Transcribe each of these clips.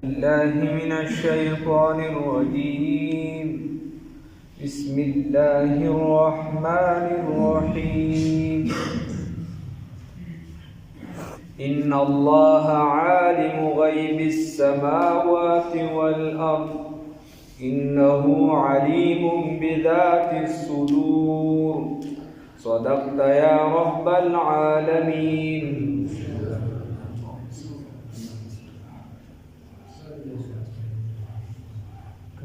الله من الشيطان الرجيم. بسم الله الرحمن الرحيم. إن الله عالم غيب السماوات والأرض إنه عليم بذات الصدور. صدقت يا رب العالمين.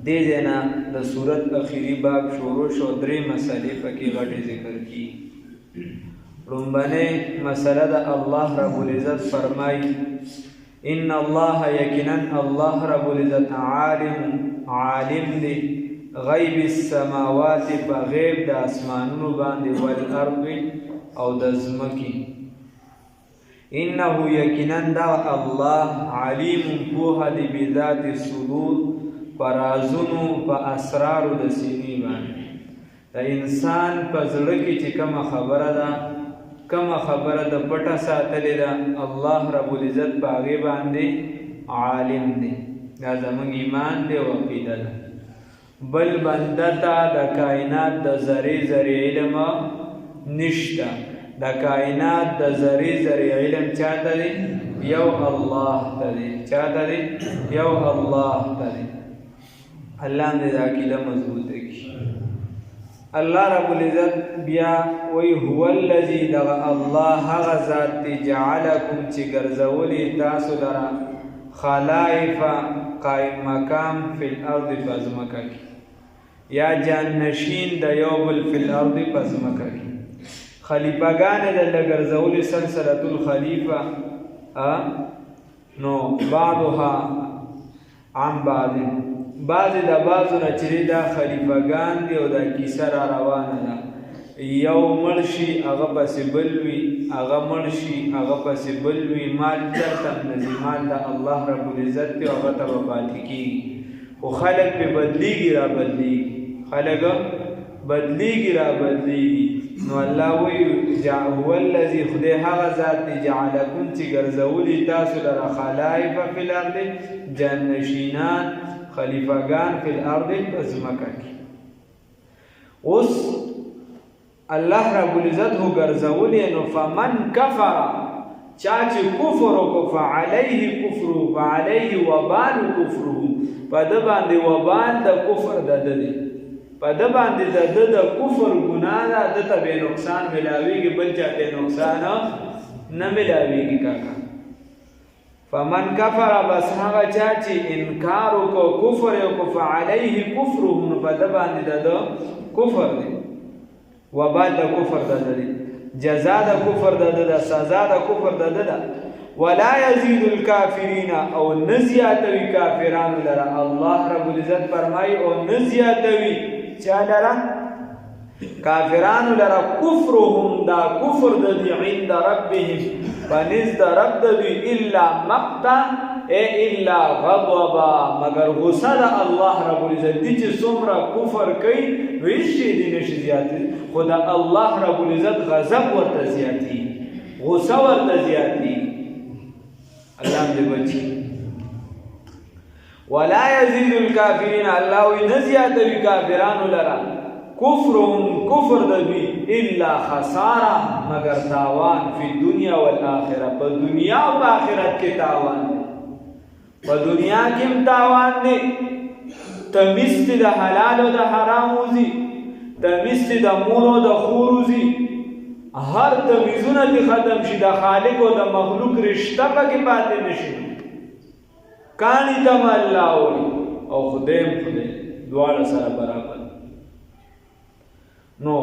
دې ځنا د سورت اخیری باب شروع شو، درې مسلې پکې غټې ذکر کی. لومبنه مسله د الله رب العزت فرمای ان الله یقینا الله رب العزت عالم دی غیب السماوات په غیب د اسمانونو باندې والارض او د ځمکې. انه یقینا دا الله علیم پوهه دی بذات الصدور پرازونو په اسرارو د سینې باندې. د انسان په زړه کې چې کومه خبره د پټه ساتلې ده، الله رب العزت په هغې باندې عالم دی. دا زموږ ایمان دی او عقیده ده. بل بنده ته د کائنات د ذرې علم نشته. د کائنات د ذرې علم چاته دی؟ یو الله ته دی. چاته دی؟ یو الله ته دی. الله دې دا عقیده مضبوطه کړي. الله رب العزت بیا وی هو الذی دغه الله هغه ذات دی جعلکم چې ګرځولي تاسو لره خلائف قائم مقام فی الارض پزمکه کې، یا جانشین د یو بل فی الارض پزمکه کې. خلیفګان د ګرځولي سلسله الخلیفه نو بعضها عن بعض، بعض د بعضو نه چې دا خلیفګان دي او دا کیسه را روانه ده. یو مړ شي هغه پسې بل وي، هغه مړ شي هغه پسې بل وي. مال چرته نځي، مال د الله رب العزت دی او هغه ته به پاتې کېږي. خو خلک پې بدلېږي را بدلېږي، خلک بدلېږي را بدلېږي. نو الله وایي هو الذي خدای هغه ذات دی جعلکم چې ګرځولي تاسو لره خلائف فی الارض جانشینان خلیفگان فی الارض پزمکه کی. اوس الله رب العزت هو ګرځولی. نو فمن کفر، چا چې کفر وکړو، فعلیه کفره فعلیه وبال کفره، په ده باندې وبال د کفر د ده دی، په ده باندې د ده د کفر ګناه ده، ده ته بې نقصان ملاویږي، بل چا ته نقصان نه ملاویږي. کاکا فمن کفر، بس هغه چا چې انکار وکړو، کفر یې وکړو، فعلیه کفره، نو په ده باندې د ده کفر دی، وبال د کفر د ده دی، جزا د کفر د ده ده، سزا د کفر د ده ده. ولا یزید الکافرین، او نه زیاتوي کافرانو لره. الله رب العزت فرمایي او نه زیاتوي چا لره؟ کافرانو لره. کفرهم، دا کفر د دوی عند ربهم، پنځ د رب د دوی، الا مقتا الا غضبا، مگر غصه د الله رب العزت دی چې څومره کفر کوي هیڅ شی دی نشي زیاتوي، خو د الله رب العزت غضب ورته زیاتي، غصه ورته زیاتي. الله دې بچي. ولا یزید الکافرین، الله وی نه زیاتوي کافرانو لره کفرهم کفر د دوی الا خساره، مگر تاوان فی دنیا والآخرة، په دنیا او په آخرت کې تاوان دی. په دنیا کې هم تاوان دی، تمیز د حلال او د حرام وځي، تمیز د مور او د خور وځي، هر تمیزونه دې ختم شي، د خالق او د مخلوق رشته پکې پاتې نشي. کانی تم الله وي او خدای دواړه سره برابر. نو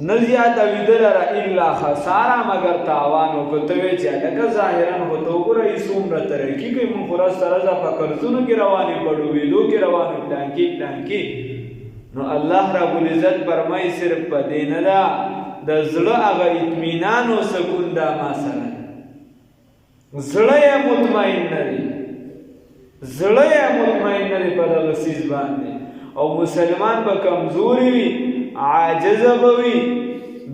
نزیات ویدلره الا خساره، مگر تاوان. او کته وی چې لکه ظاهرا هو تو ګورې څومره ترقی کوي، مون خلاص سره په قرضونو کې روانې، پړو ویلو کې روانې، پلانکی. نو الله رب العزت فرمایي صرف په دې نه ده، د زړه هغه اطمینان او سکون دا ما سره، زړه یې مطمئن نه دی، زړه یې مطمئن نه دی په دغه څیز باندې. او مسلمان به کمزوري وي، عاجز به وي،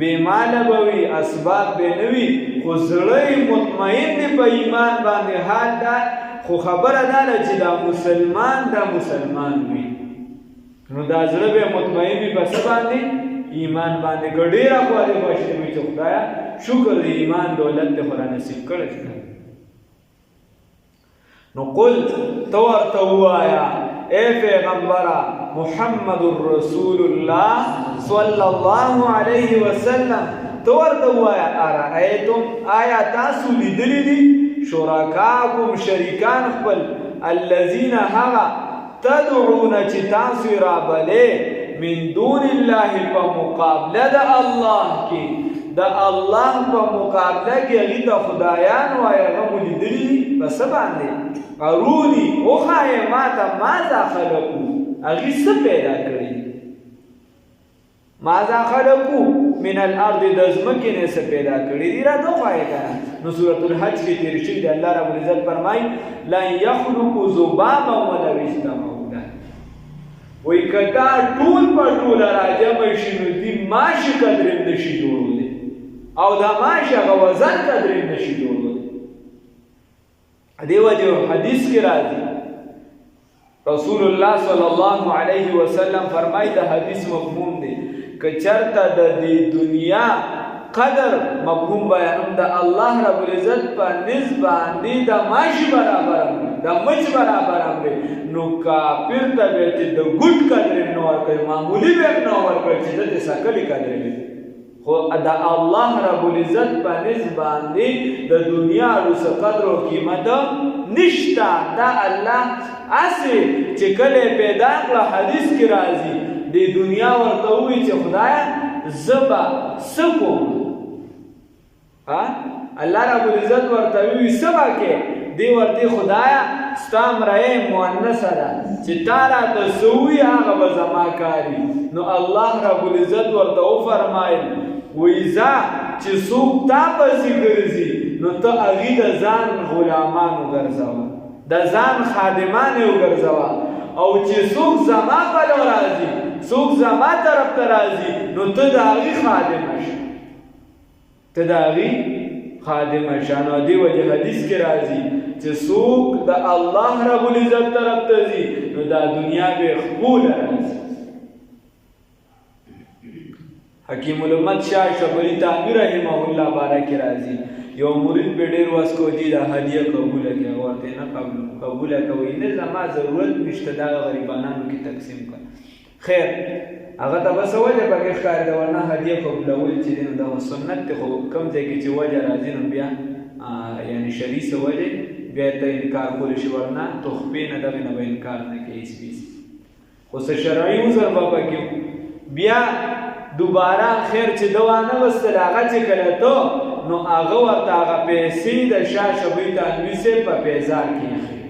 بیماله به وي، اسباب به نه وي، خو زړه مطمئن دی په ایمان باندې. حال دا خو خبره دا ده چې دا مسلمان وي نو دا زړه به مطمئن وي په څه باندې ایمان باندې که ډېره خوارې خوښې وي چې خدایه شکر د ایمان دولت دې خو را نصیب کړی نو قل ته ورته ووایه اے پیغمبره محمد رسول الله صلی الله علیه وسلم ته ورته ووایه ارأیتم آیا تاسو لیدلی دي شرکاکم شریکان خپل الذین هغه تدعون چې تاسو یې رابلې من دون الله په مقابله د الله کې د الله په مقابله کې هغې ته خدایان وایي هغه مو لیدلي دي په څه باندې اروني وښایې ما ته ماذا خلقو هغې څه پیدا کړي ماذا خلقو من الارض د ځمکې نه څه پیدا کړي دي راته وښایې که نه نو سورة الحج کې تېر شوي دی الله رب العزت فرمایي لن یخلقوا ذبابا ولو اجتمعوا له وایي که دا ټول په ټوله راجمع شي نو دي ماشي قدر هم نشي جوړولی او دا ماشي هغه وزن قدر هم نشي جوړولی دې وجه حدیث کې راځي رسول الله صلی الله علیه وسلم فرمایي د حدیث مفهوم دی که چرته د دې دنیا قدر مفهوم بیانوم د الله رب العزت په نسبت باندې د ماشي برابر د مچ برابر امر نو کافر ته به د ګډ قدر نه ورکوي معمولی به نه ورکوي چې د سکلی قدر وي خو د الله رب العزت په نسبت باندې د دنیا رس قدر او قیمت نشته دا الله اسی چې کله پیدا کړ حدیث کې راځي د دنیا ورته وی چې خدایا زبا سکو الله رب العزت ورته وی سبا کې دی ورته خدایا ستا مرای مؤنث ده چې تا راته سوي هغه به زما کاري نو الله رب العزت ورته وفرمایل ویزا چې څوک تا پسې ګرځي نو ته هغې د ځان غلامان وګرځوه د ځان خادمان یې وګرځوه او چې څوک زما پلو راځي څوک زما طرف ته راځي نو ته د هغې خادمه شه ته د هغې خادمه شه نو دې وجې حدیث کې راځي چې څوک د الله رب العزت طرف ته ځي نو دا دنیا به خپوله راځي حکیم الامت شاه شبری تانوی رحمه الله بارک راضی یو مرید به ډیر واس کو دي دا هدیه قبول کړه ورته نه قبول کوي نه زما ضرورت نشته دا غریبانو کې تقسیم کړه خیر هغه ته بس وجه پکې ښکار دا ورنه هدیه قبولول چې دا سنت خو کم ځای کې چې وجه راځي نو بیا یعنی شریع وجه بیا ته انکار کول شي ورنه تخفی نه دغه نه انکار نه کوي هیڅ خو شرعي عذر بابا کې بیا دوباره خیر چې دوانه وستل هغه چې کله ته نو هغه ورته هغه پیسې د شاه شبوي تانوي صاحب په پیزار کې اخلي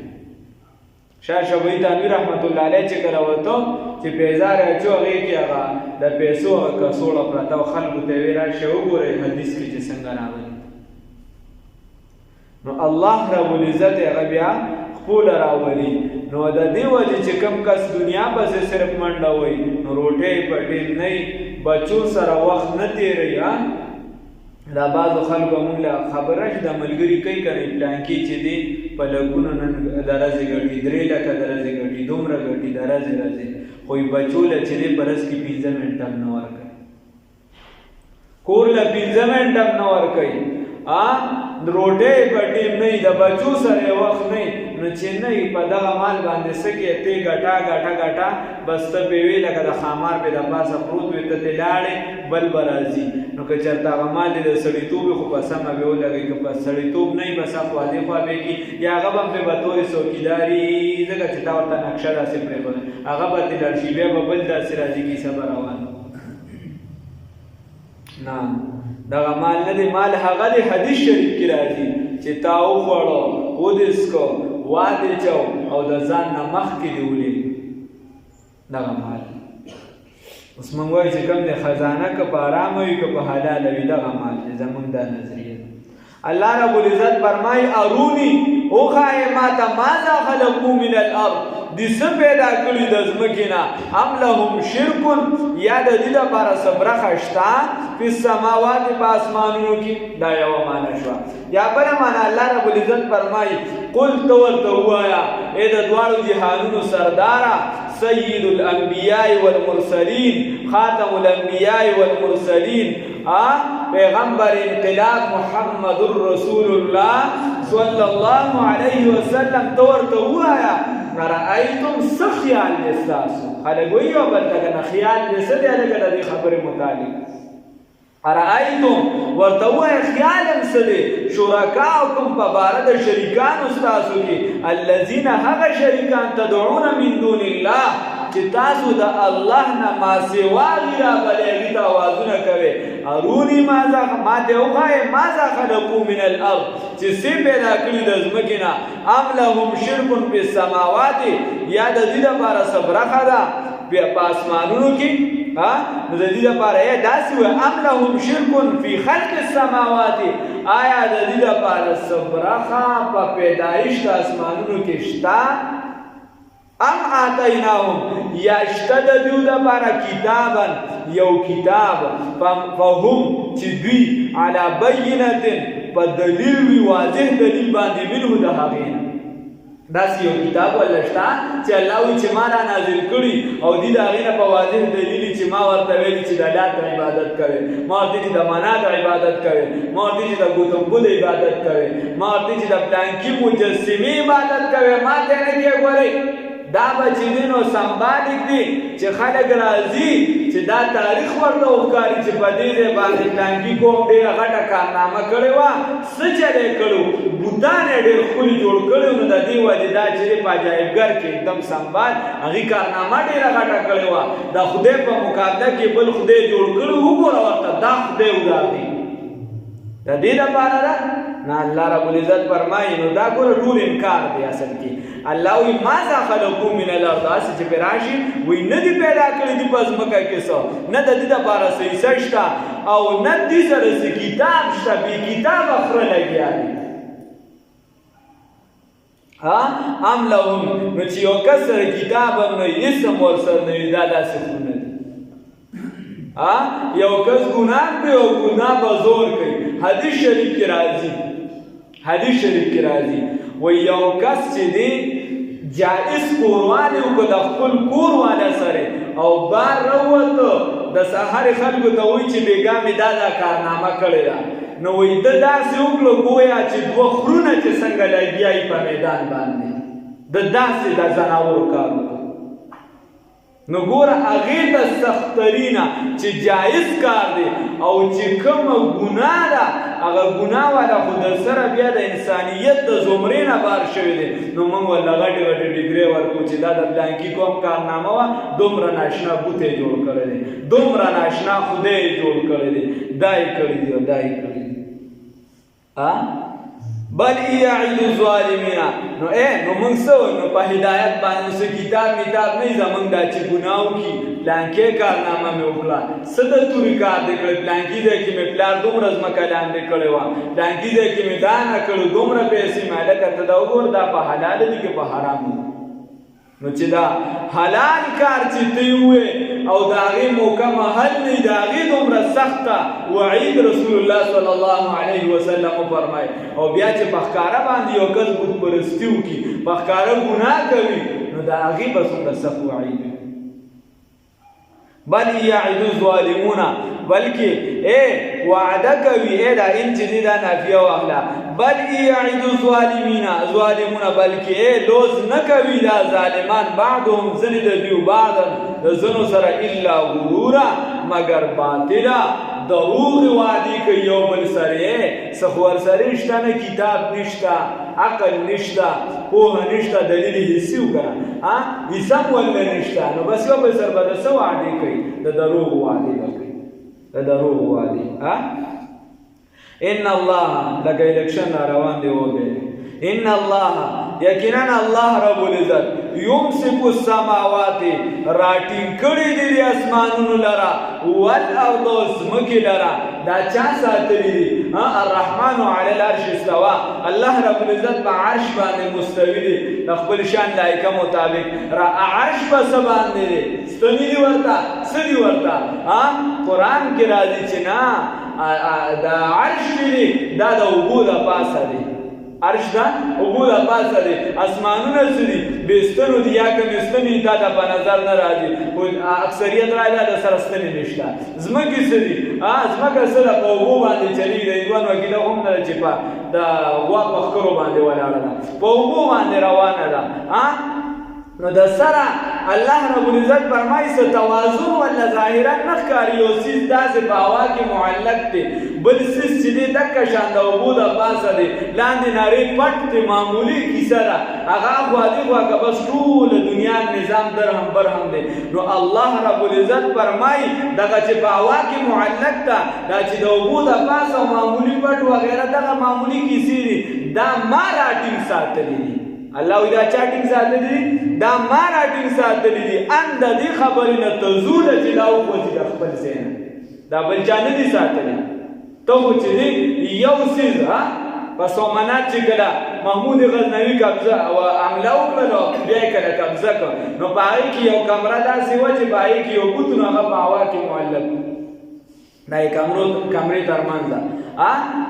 شاه شبوي تانوي رحمت الله علیه چې کله ورته چې پیزار یې اچو هغې کې هغه د پیسو هغه کڅوړه پرته او خلکو ته یې ویې راشئ وګورئ حدیث کې چې څنګه راغلي نو الله رب العزت هغه بیا خپل راولي نو د دې وجې چې کم کس دنیا پسې صرف منډه وي نو روټۍ پټۍ نه بچو سره وخت نه تیروي دا بعضو خلکو مونږ له خبره چې د ملګري کوي که نه پلانکي چې دی په لګونو نن د ورځې ګټي 3 لکه د ورځې ګټي دومره ګټي د ورځې خو بچو له چې دی په ورځ کې 15 منټه هم نه ورکوي کور له 15 منټه هم نه ورکوي روټۍ پټۍ نه د بچو سره وخت نه نو چې نه په دغه مال باندې څه کې ته ګټه بس ته به وي لکه د خامار په د پاسه پروت وي ته لاړې بل به راځي نو که چېرته هغه مال د سړیتوب خو په سمه به ولګوي که په سړیتوب نه وي بس خوا دې خوا به کي یا هغه به هم پرې به تورې څوکیداري ځکه چې تا ورته نقشه داسې پرېښوده هغه به ترې لاړ شي بیا به بل داسې راځي کیسه به روانه نه دغه مال نه دی مال هغه دی حدیث شریف کې راځي چې تا وخوړو ودسکو واده چو او د ځان نه مخکې دی ولې دغه مال اوس موږ وایو چې کوم دی خزانه که په ارامه وي که په حلاله وي دغه مال دی زموږ دا نظریه ده الله رب العزت فرمایي اروني وښایې ما ته ماذا خلقو من الارض دي څه پیدا کړي د ځمکې نه ام لهم شرک یا د دې لپاره څه برخه شته په السماوات په اسمانونو کې دا یو معنا شوه یا بله معنا الله رب العزت فرمایي قل ته ورته ووایه ای د دواړو جهانونو سرداره سید الانبیاء والمرسلین خاتم الانبیاء والمرسلین پیغمبر انقلاب محمد رسول الله صلی الله علیه وسلم ته ورته ووایه رأیتم څه خیال دی ستاسو خلک وایي یو بل ته کنه خیال دی څه دی لکه د دې خبرې متعلق رأیتم ورته ووایه خیال هم څه دی شرکاءکم په باره د شریکانو ستاسو کې الذین هغه شریکان تدعون من دون الله چې تاسو د الله نه ما سوا غیره بلې هغې ته اوازونه کوئ اروني ماذا ما ته وښایئ ماذا خلقوا من الارض چې څه پیدا کړي د ځمکې نه ام لهم شرک فی السماوات یا د دې لپاره څه برخه ده په اسمانونو کې نو د دې لپاره یې داسې وایي ام لهم شرک فی خلق السماوات آیا د دې لپاره څه برخه په پیدایش د اسمانونو کې شته ام آتیناهم یا شته د دوی لپاره کتابا یو کتاب فهم چې دوی علی بینة په دلیل وي واضح دلیل باندې منه د هغې نه داسې یو کتاب ولا شته چې الله وایي چې ما را نازل کړي او دوی د هغې نه په واضح دلیل چې ما ورته ویلي چې د لات عبادت کوئ ما ورته چې د منات عبادت کوئ ما ورته چې د ګوتم بد عبادت کوئ ما ورته چې د پلانکي مجسمې عبادت کوئ ما ته نه کې ګورئ دا به چې دی نو سمبالیک دی چې خلک راځي چې دا تاریخ ورته وښکاري چې په دې ځای باندې پلانکي قوم ډېره غټه کارنامه کړې وه څه چل یې کړو بوتان یې ډېر ښکلي جوړ کړي نو د دې وجې دا چې دی په عجایبګر کې एकदम سمبال هغې کارنامه ډېره غټه کړې وه د خدای په مقابله کې بل خدای جوړ کړي وګوره ورته دا خدای وداغي د دې لپاره ده نه الله رب العزت فرمایي نو دا ګوره ټول انکار دی اصل کې الله وایي ماذا خلقوا من الارض هسې چې پرې راشي وایي نه دي پیدا کړي دي په ځمکه کې څه نه د دې دپاره څه حصه شته او نه دې سره څه کتاب شته بې کتابه خره لګیا دي ام لهم نو چې یو کس سره کتاب هم نه وي هېڅ هم ورسره نه وي دا داسې خرونه دي یو کس ګناه کوي او ګناه به زور کوي حدیث شریف کې راځي و یو کس چې دی جائز کوروالی وکړه د خپل کور والا سره او بار راووته د سهار خلکو ته وایي چې بېګا مې دا کارنامه کړې ده نو وایي ده داسې وکړه ګویا چې دوه خرونه چې څنګه لګیا یي په میدان باندې د داسې د ځناورو کار وکړه نو ګوره هغې ته سخترینه چې جایز کار دی او چې کومه ګناه ده هغه ګناه والا خو در سره بیا د انسانیت د زمرې نه بار شوی دی نو موږ ورله غټې غټې ډګرې ورکړو چې دا د پلانکي قوم کارنامه وه دومره ناشنا بوت یې جوړ کړی دی دومره ناشنا خدای یې جوړ کړی دی دا یې کړي دي او دا یې کړي دي بل یعید الظالمین نو موږ څه نو په هدایت باندې څه کتاب میتاب نه زمونږ دا چې ګناه وکړي پلانکې کارنامه مې وکړه څه د تورې کار دې کړی پلانکي ځای کې مې پلار دومره ځمکه لاندې کړې وه پلانکي ځای کې مې دا نه کړو دومره پیسې مې هلکه ته دا وګوره دا په حلاله دي که په حرامو نو چې دا حلال کار چې ته وې او د هغې موقع محل نه د هغې دومره سخته وعید رسول الله صلی الله علیه وسلم وفرمایي او بیا چې په ښکاره باندې یو کس بت پرستي وکړي په ښکاره ګناه کوي نو د هغې به څومره سخت وعید وي بل یعد الظالمون بلکې وعده کوي دا ان چې دی دا نافیه واخله بل یعد الظالمین بلکې لوز نه کوي دا ظالمان بعضهم ځینې د دوی بعضا د ځینو سره الا غرورا مگر باطله دروغ وعدې کوي یو بل سره څه خو ورسره شته نه کتاب نشته عقل نشته پوهه نشته دلیل حسي وکړه حساب ولا نشته نو بس یو بل سره به د څه وعدې کوي د دروغ وعدې به کوي د دروغ وعدې ان الله لکه الیکشن را روان دی وګورئ ان الله یقینا الله رب العزت یمسک السماوات راټینګ کړي دي د اسمانونو لرا والارض زمکې لرا دا چا ساتلي دي الرحمن علی العرش استوى الله رب العزت په عرش باندې مستوی دی د خپل شان لایقه مطابق را عرش په سبان دی ستنی دی ورته سدي ورته قرآن کې راځي چې نه دا عرش دی دا د اوبو د پاسه دی عرش دا اوبو د پاسه دی اسمانونه سدي بستنو دی یا کوم ستنی تا د په نظر نه راځي او اکثریت راځي د سره ستنی نشته زمکه سدي زمکه سره په اوبو باندې چلی دی دوه وکیله هم نه چې په د وا په خرو باندې ولاړه ده په اوبو باندې روانه ده نو د سره الله رب العزت فرمایي څه توازن ولا ظاهرا نخکاری یو سیز داسې په هوا کې معلق دی بل سیز چې دی دکه شان د اوبو د پاسه دی لاندې نارې پټ دی معمولي کیسه ده هغه خوا دېخوا که بس ټول دنیا نظام درهم برهم دی نو الله رب العزت فرمایي دغه چې په هوا کې معلق ده دا چې د اوبو د پاسه معمولي پټ وغیره دغه معمولي کیسې دي دا ما راټینګ ساتلي دي الله وی دا چاټینګ ساتلی دي دا ما راټینګ ساتلی دي ان د دې خبرې نه تزول چې دا وځي د خپل ځای دا بل چا نه دي ساتلی ته خو چې دی یو څیز په سومنات چې کله محمود غزنوي قبضه او حمله وکړه بیا یې کله قبضه کړ نو په هغې کې یو کمره داسې وه چې په هغې کې یو بوت نو هغه په هوا کې معلق دا یې کمرې ترمنځ ده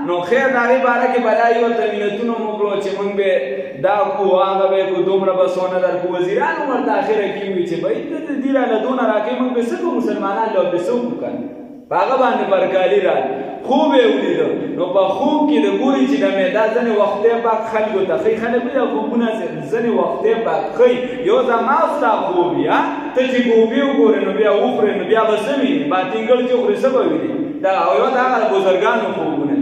نو خیر د هغې باره کې بلایي ورته مینتونه مو کړو چې موږ به دا کو هغه به کو دومره به سونه درکو وزیران هم ورته اخره کې وي چې بهی ته دې راله دونه راکوي موږ به څه کوو مسلمانان له به څه وکړو په هغه باندې برکالي راغی خوب یې ولیده نو په خوب کې د ګوري چې د معده ځینې وختې پاک خلکو ته ښایي خلک بیا خوبونه ځینې وختې پاک ښایي یو زما ستا خوب وي ته چې ګوبې وګورې نو بیا وخورې نو بیا به څه وینې باطینګل چې وخورې څه به وینې دا او یو د هغه بزرګانو خوبونه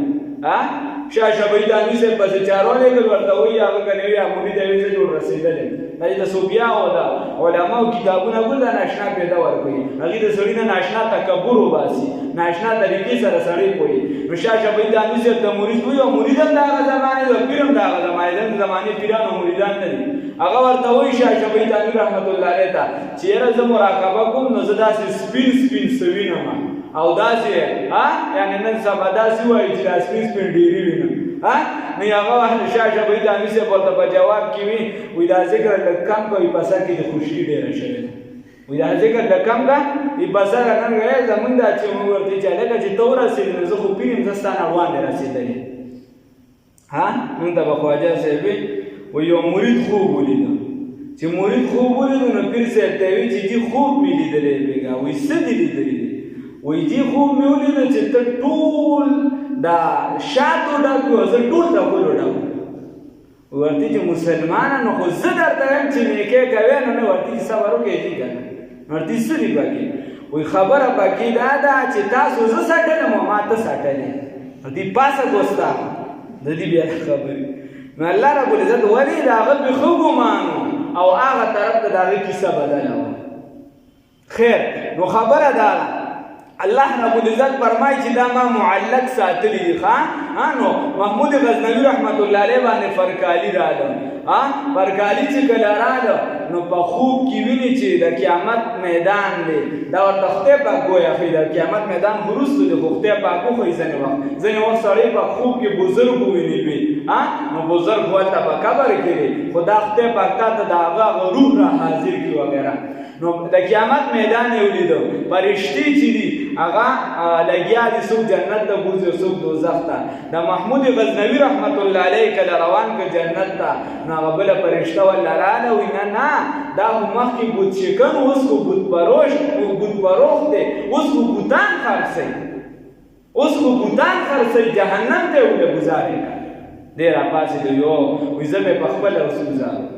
شاه شبهید دانوي صاحب پسې چارو لېږل ورته وایي هغه که نه وي عمودي ته یې څه جوړ رسېدلی دا چې د صوفیاو د علماو کتابونه ګل دا ناشنا پیدا ورکوي هغې د سړي نه ناشنا تکبر وباسي ناشنا طریقې سره سړی پوهي نو شاه شبهید دانوي صاحب ته مرید وایي او مرید هم د هغه زمانې د پیر هم د هغه زمانې د زمانې پیران او مریدان نه دي هغه ورته وایي شاه شبهید دانوي رحمت الله علیه ته چې یاره زه مراقبه کوم نو زه داسې سپین سپین څه وینم او داسې یعنی نن سبا داسې وایي چې دا سپین سپین ډېرې وینم نو هغه وخت شاه شبهید دانوي صاحب ورته په جواب کې وي دا ذکر لږ کم کوي په سر کې د خوشي ډېره شوې ده وایي دا ذکر لږ کم که په سر نن وایي زمونږ دا چې موږ ورته چې هلکه چې ته ورسېدې نو زه خو پیر یم زه ستا نه وړاندې رسېدلی موږ ته به خواجه صاحب وایي یو مرید خوب ولیده چې مرید خوب ولیدو نو پیر صاحب ته وایي چې دې خوب مې لیدلی بېګا وایي څه دې لیدلی دی وایي دې خوب مې ولیده چې ته ټول دا شاتو ډک و زه ټول د ګلو ډک ورته چې مسلمانانو خو زه درته وایم چې نیکۍ کوې نو نه ورته چې صبر وکړې دي که نه ورته څه دي پکې وایي خبره پکې دا ده چې تاسو زه سټلم او ما ته سټلې دې پاسه ګوستا د دې بیا خبرې نو الله رب العزت ولې د هغه پې ښه ګمانو او هغه طرف ته د هغې کیسه بدله وه خیر نو خبره دا ده الله رب العزت فرمایي چې دا ما معلق ساتلی دي نو محمود غزنوي رحمت الله علیه باندې فرکالي راغله فرکالي چې کله راغله نو په خوب کې ویني چې د قیامت میدان دی دا ورته خدای پاک ګویا ښایي د قیامت میدان وروسته دی خو خدای پاک وښایي ځینې وخت سړی په خوب کې بزرګ وویني وي نو بزرګ ورته په قبر کې دی خو دا خدای پاک تا ته د هغه روح را حاضر کړي وغیره نو د قیامت میدان یې ولیدو فرشتې چې دي هغه لګیا دي څوک جنت ته بوځي او څوک دوزخ ته د محمود غزنوي رحمت الله علیه کله روان که جنت ته نو هغه بله فرشته ورله راغله وایي نه دا خو مخکې بوت شکن اوس خو بوت فروش دی اوس خو بوتان خرڅوي جهنم ته یې ورله ګزارې کړه دی راپاڅېدو یو وایي زه به یې پخپله وسوځم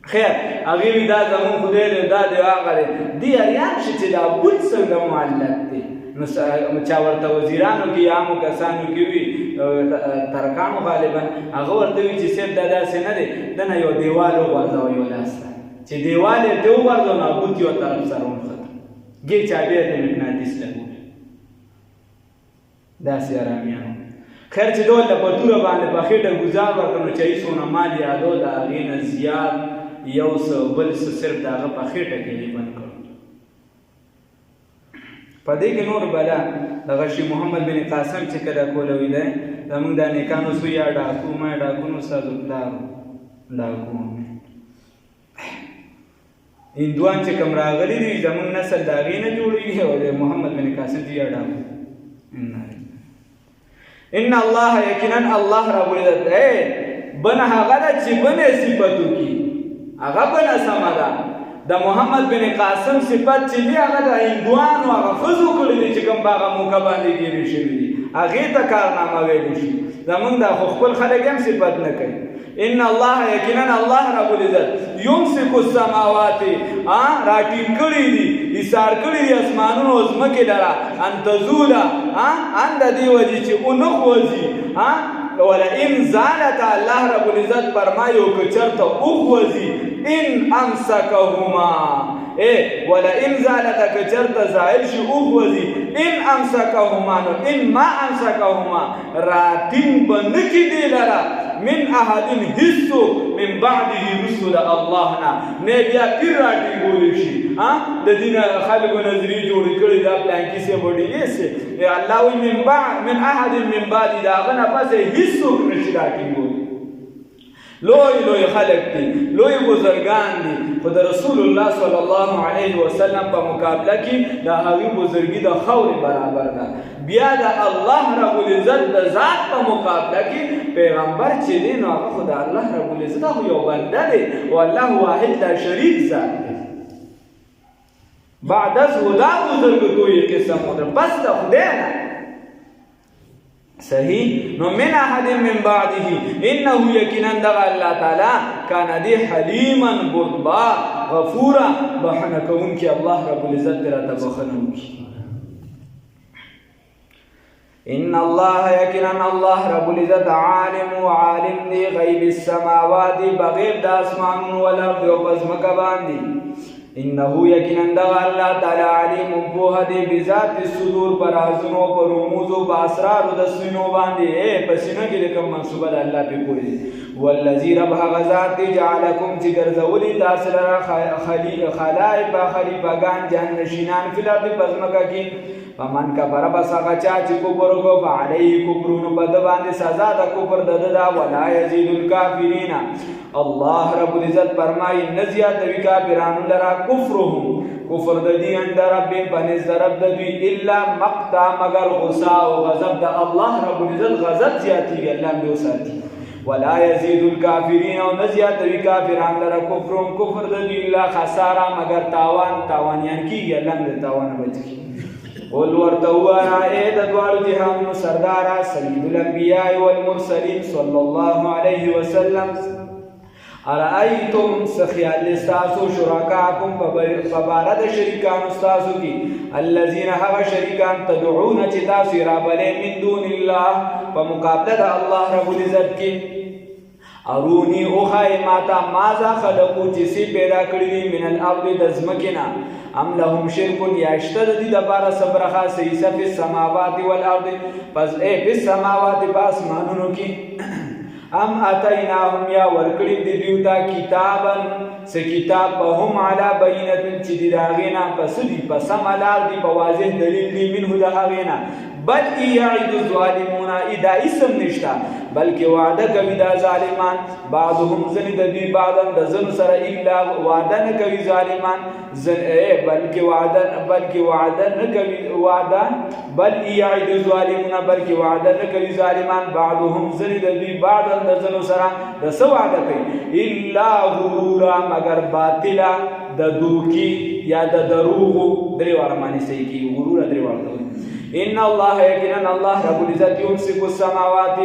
خیر هغې وي دا زمونږ خدای دی دا دی هغه دی دې حیران شي چې دا بوت څنګه معلق دی نو چا ورته وزیرانو کې یا عامو کسانو کې وي ترکانو غالبا هغه ورته وي چې صرف دا داسې نه دی دنه یو دیوال وغورځوه یو لاس ته چې دیوال یې ته وغورځوه نو بوت یو طرف سره ونښته ګې چابې ته مقناطیس لګولې داسې ارامیانو خیر چې دوی له په توره باندې په خېټه ګزار ورکړ نو چې څونه مال یادو د هغې نه زیات یو څه بل څه صرف د هغه په خېټه کې یې بند کړ. په دې کې نور بلا دغه شي محمد بن قاسم چې کله کولوي دی زمونږ د نیکانو سو یا ډاکو ما ډاکو نو ستاسو پلار ډاکو هندوان چې کوم راغلي دي زمونږ نسل د هغې نه جوړېږي او د محمد بن قاسم چې یا ډاکو ان الله یقینا الله رب العزت بن هغه ده چې بنې صفتو کې هغه بنه سمه ده د محمد بن قاسم صفت چې دی هغه د هندوانو هغه ښځو کړي دي چې کوم په هغه موقع باندې ګیرې شوي دي هغې ته کارنامه ویلی شي زمونږ دا خو خپل خلک هم صفت نه کوي. ان الله یقینا الله رب العزت یمسک السماوات راټینګ کړي دي ایثار کړي دي اسمانونو او ځمکې لره ان تزولا ان د دې وجې چې ونخوځي ولئن زالتا الله رب العزت فرمایو که چرته وخوځي ان امسکهما ولئن زالتا که چرته زائل شي وخوځي ان امسکهما نو ان ما امسکهما راټینګ به نه کړي دي لره من احد حصو من بعده رسول الله نه بیا پیر راټینګولی شي د دې نه خلکو نظریې جوړې کړي دا پلانکي سې وډیلې سې الله وایي من احد من بعد د هغه نه پسې هیڅوک نشي راټینګولی. لوی لوی خلق دي لوی بزرگان دي خو د رسول الله صلی الله علیه وسلم په مقابله کې د هغوی بزرګي د خاورې برابر ده. بیا د الله رب العزت د ذات په مقابله کې پیغمبر چې دی نو هغه خو د الله رب العزت هغه یو بنده دی او الله واحد لا شریک ذات دی. بعد از خدا بزرګتوی قسم ده بس د خدای نه صحیح نو من احد من بعده انه یقینا دغه الله تعالی کان دی حلیما بردبار غفورا بخنه کوونکی الله رب العزت راته بخنه وکړي. ان الله یقینا الله رب العزت عالم دی غیب السماوات بغیب د اسمانونو والارض او پزمکه باندې انه یقینا دغه الله تعالی علیم پوهه دی بذات الصدور پر رازونو پر رموزو په اسرارو د سینو باندې په سینو کې کوم منصوبه د الله په پوهه دی. والذی رب هغه ذات دی جعلکم چې ګرځولي تاسو لره خلائف خلیفګان جانشینان فی الارض پزمکه کې فمن کفر بس هغه چا چې کفر وکړو فعلیه کفرون په ده باندې سزا د کفر د ده ده ولا یزید الکافرین الله رب العزت فرمایي نه زیاتوي کافرانو لره کفرهم کفر د دې عند ربهم په نزد رب د دوی الا مقتا مگر غصه او غضب د الله رب العزت غضب زیاتېږي الله به وساتي. ولا یزید الکافرین او نه زیاتوي کافران لره کفرهم کفر د دوی الا خساره مگر تاوانیان کېږي الله د تاوانه بچي. قل ورته ووایه د دواړو جهانونو سرداره سید الانبیاء والمرسلین صلی الله علیه وسلم ارأیتم سخیال ستاسو شرکاکم په باره د شریکانو ستاسو کې الذین هغه شریکان تدعون چې تاسو یې رابلئ من دون الله په مقابله د الله رب العزت کې ارونی اوخای ماتا مازا خلقو چې سی پیدا کړی دي من الارض د ځمکې نه ام لهم شرک یاشته د دې دپاره څه برخه حصه فی السماوات والارض پس فی السماوات په اسمانونو کې ام اتیناهم یا ورکړي دي دوی ته کتابا څه کتاب په هم علی بینة چې د هغې نه پس دي په سمه لار دي په واضح دلیل دي منه د هغې نه بل یعد الظالمون دا اسم نشته بلکې وعده کوي دا ظالمان بعضهم ځنې د دوی بعضا د ځنو سره الا وعده نه کوي ظالمان بلکې وعده نه کوي وعده بل یعد الظالمون بلکې وعده نه کوي ظالمان بعضهم ځنې د دوی بعضا د ځنو سره د څه وعده کوي الا غرورا مگر باطله د دوکي یا د دروغو درې واړه معنی صحیح کېږي غرور درې واړه ان الله یقینا الله رب العزت یمسک السماوات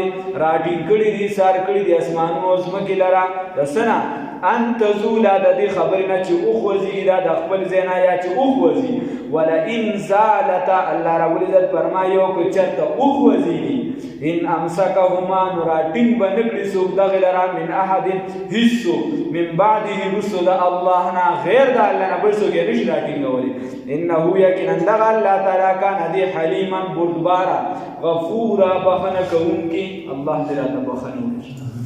راټینګ کړي دي سار کړي دي اسمانونو او ځمکې لره د څه نه ان تزولا د دې خبرې نه چې اوخوځي دا د خپل ځای نه یا چې اوخوځي ولئن زالتا الله رب العزت فرمایي او که چېرته اوخوځي ان امسکهما نو راټینګ به نه کړي څوک دغې لره من احد هېڅ څوک من بعده وروستو د الله نه غیر د الله نه بل څوک یې نشي راټینګولی انه یقینا دغه الله تعالی کان دی حلیما بردباره غفورا بخښنه کوونکي الله دې راته بخښنه وکړي